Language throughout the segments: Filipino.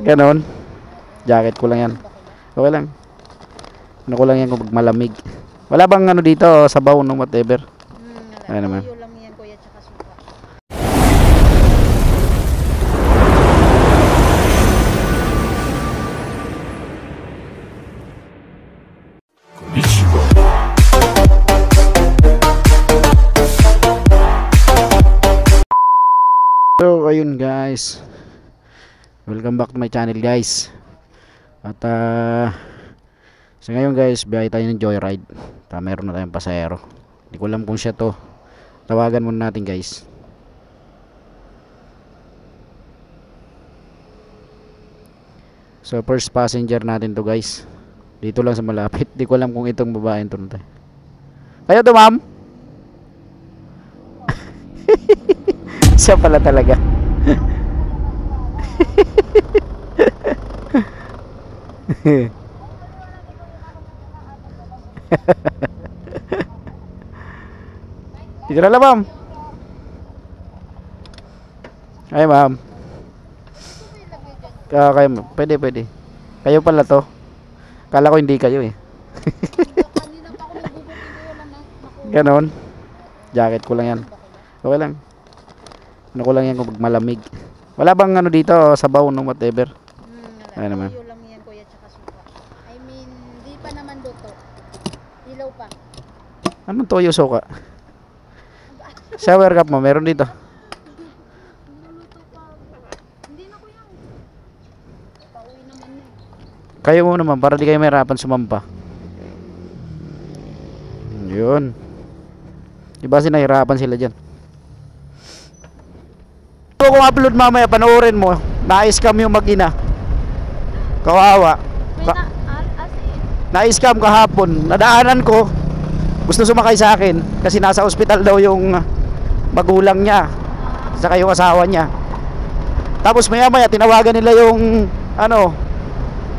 Ganon. Jacket ko lang yan. Okay lang. Ano ko lang yan kung malamig. Wala bang ano dito, sabaw ng whatever? Ano naman. Toyo lang yan kuya, tsaka suka. So ayun guys, welcome back to my channel guys. At so ngayon guys, biyahe tayo ng joyride. Meron na tayong pasahero. Hindi ko alam kung siya to. Tawagan muna natin guys. So first passenger natin to guys. Dito lang sa malapit. Hindi ko alam kung itong babae to. Kayo to ma'am? Siya pala talaga. Dito na lang ma'am. Ay ma'am. Kayo, pwede. Kayo pala to. Kala ko hindi kayo eh. Kanina pa ako nagbubukid ko lang na. Ganon. Jacket ko lang yan. Okay lang. Ano ko lang yan kung malamig. Wala bang ano dito, sabaw ng whatever? Ano naman. Toyo lang yan kuya, tsaka suka. I mean, di pa naman luto. Hilaw pa. Anong toyo suka? Shower cup mo, meron dito. Luluto pa. Hindi na kuya. Pauwi naman na. Kayo mo naman, para di kayo mahirapan sumampa. Yun. Diba sinahirapan sila dyan? Kung upload mamaya, panoorin mo. Na-scam yung mag-ina. Kawawa. Na-scam kahapon. Nadaanan ko. Gusto sumakay sa akin. Kasi nasa ospital daw yung magulang niya. Saka yung asawa niya. Tapos maya-maya, tinawagan nila yung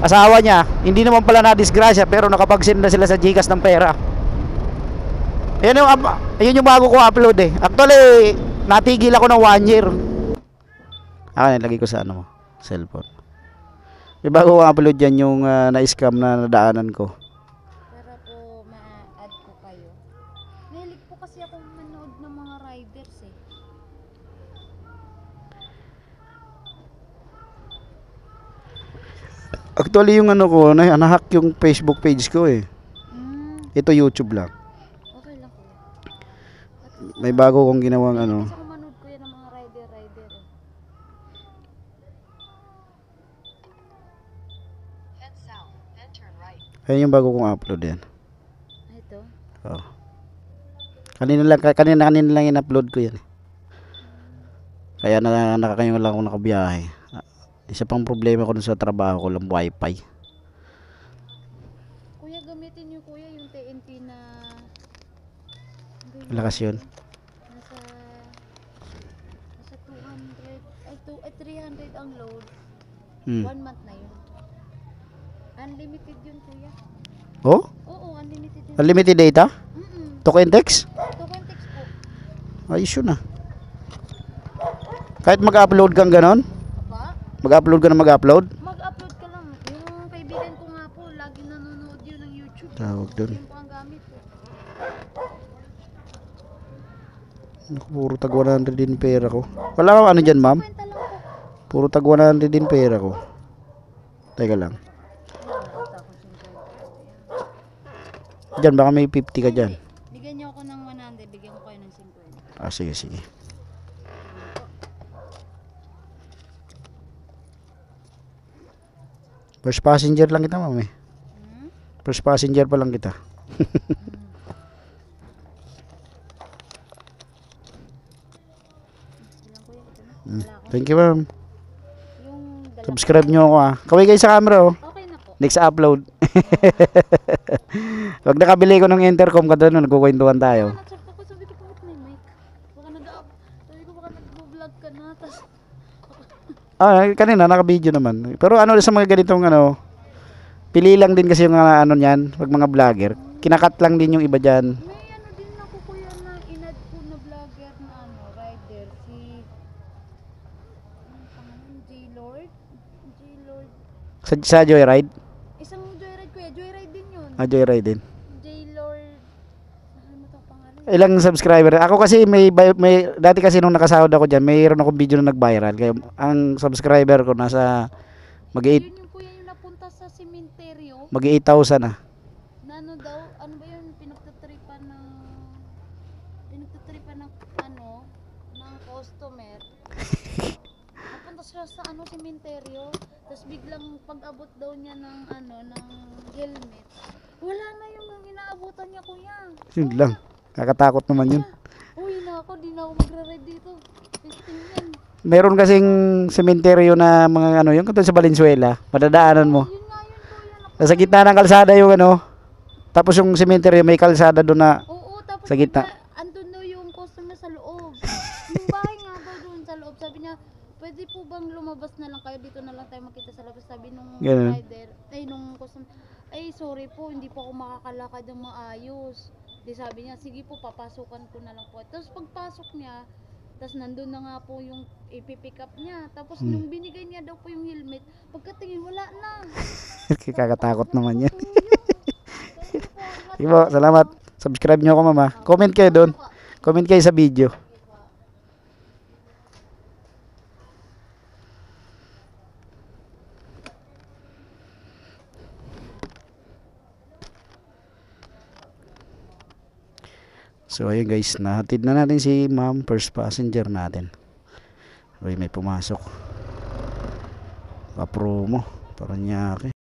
asawa niya. Hindi naman pala na-disgrasya, pero nakapag-send na sila sa GCash ng pera. Yun yung bago kong upload eh. Actually, natigil ako ng 1 year. Nilagay ko sa cellphone. Yung bago kong upload yan yung na-scam na nadaanan ko. Para po ma-add ko kayo. Nahilig po kasi akong manood ng mga riders eh. Actually yung ko, nahack yung Facebook page ko eh. Ito YouTube lang. Okay lang kuya. May bago kong ginawang Kasi ako manood kuya ng mga rider eh. Ayun yung bago kong upload yan. Ito? Oh. Kanina lang in-upload ko yan. Kaya nakakayon lang ako nakabiyahe. Isa pang problema ko dun sa trabaho ko lang, wifi. Kuya, gamitin niyo kuya yung TNT na Lakas yun. Nasa 200 ay 300 ang load. 1 Hmm. month na yun. Unlimited yun kuya. Oh? Oo, unlimited yun. Unlimited data? Talk and text? Talk and text po. Ayos yun ah. Kahit mag-upload kang ganon? Aba? Mag-upload ka na mag-upload? Mag-upload ka lang. Yung kaibigan ko nga po, lagi nanonood yun ng YouTube. Tawag dun. Yun po ang gamit ko. Puro tag 100 din pera ko. Wala kang ano dyan ma'am? Kwenta lang po. Puro tag 100 din pera ko. Teka lang. Dyan baka may 50 ka dyan. Bigyan niyo ako ng 100, bigyan ko kayo ng 50. Sige. First passenger lang kita ma'am eh. First passenger pa lang kita. Ilang kuya ito na? Wala ako. Thank you ma'am. Yung dalawa. Subscribe nyo ako ah. Kaway kayo sa camera oh. Okay na po. Next upload. Pag nakabili ko ng intercom kada nun, nagkukwentuhan tayo. Sabi ko bakit may mic? Sabi ko baka nag-vlog ka na. Kanina naka-video naman. Pero sa mga ganitong pili lang din kasi yung niyan, pag mga vlogger. Kinakat lang din yung iba diyan. May din ako kuya na inad ko na vlogger na rider si J-Lord. J-Lord. Sa Joyride? Isang Joyride kuya, Joyride din yun. Joyride din. J-Lord. Nakalimutan ko pangalan. Ilang subscriber? Ako kasi may dati kasi nung nakasahod ako diyan, mayroon akong video na nag-viral. Kaya ang subscriber ko nasa mag-8 Yun yung kuya yung napunta sa sementeryo. mag-8,000 na. Na ano daw, ano ba yun, pinagtatripan ng ng customer. Napunta siya sa sementeryo, tapos biglang pag-abot daw niya ng ng helmet. Wala na yung inaabutan niya kuya. Yun lang. Kakatakot naman yun. Uy na ako, di na ako magre-read dito. 15 yan. Meron kasing sementeryo na mga yung katulad sa Valenzuela, madadaanan mo. Yun nga yun kuya. Sa gitna ng kalsada yung tapos yung sementeryo may kalsada doon na Oo, tapos sa gitna. andun daw yung customer sa loob. Yung bahay nga daw doon sa loob. Sabi niya, pwede po bang lumabas na lang kayo? Dito na lang tayo makita sa labas. Sabi nung Ganun. rider, nung customer, ay sorry po, hindi po ako makakalakad ng maayos. Di sabi niya, sige po, papasukan ko na lang po. Tapos pagpasok niya, tapos nandun na nga po yung ipipick up niya. Tapos nung binigay niya daw po yung helmet, pagkatingin, wala na. Kakatakot naman yan. Kuya. Sige po, salamat. Subscribe nyo ako mama. Comment kayo doon. Comment kayo sa video. So ayun guys, nahatid na natin si ma'am, first passenger natin. Uy, may pumasok. Kapromo, Paranaque.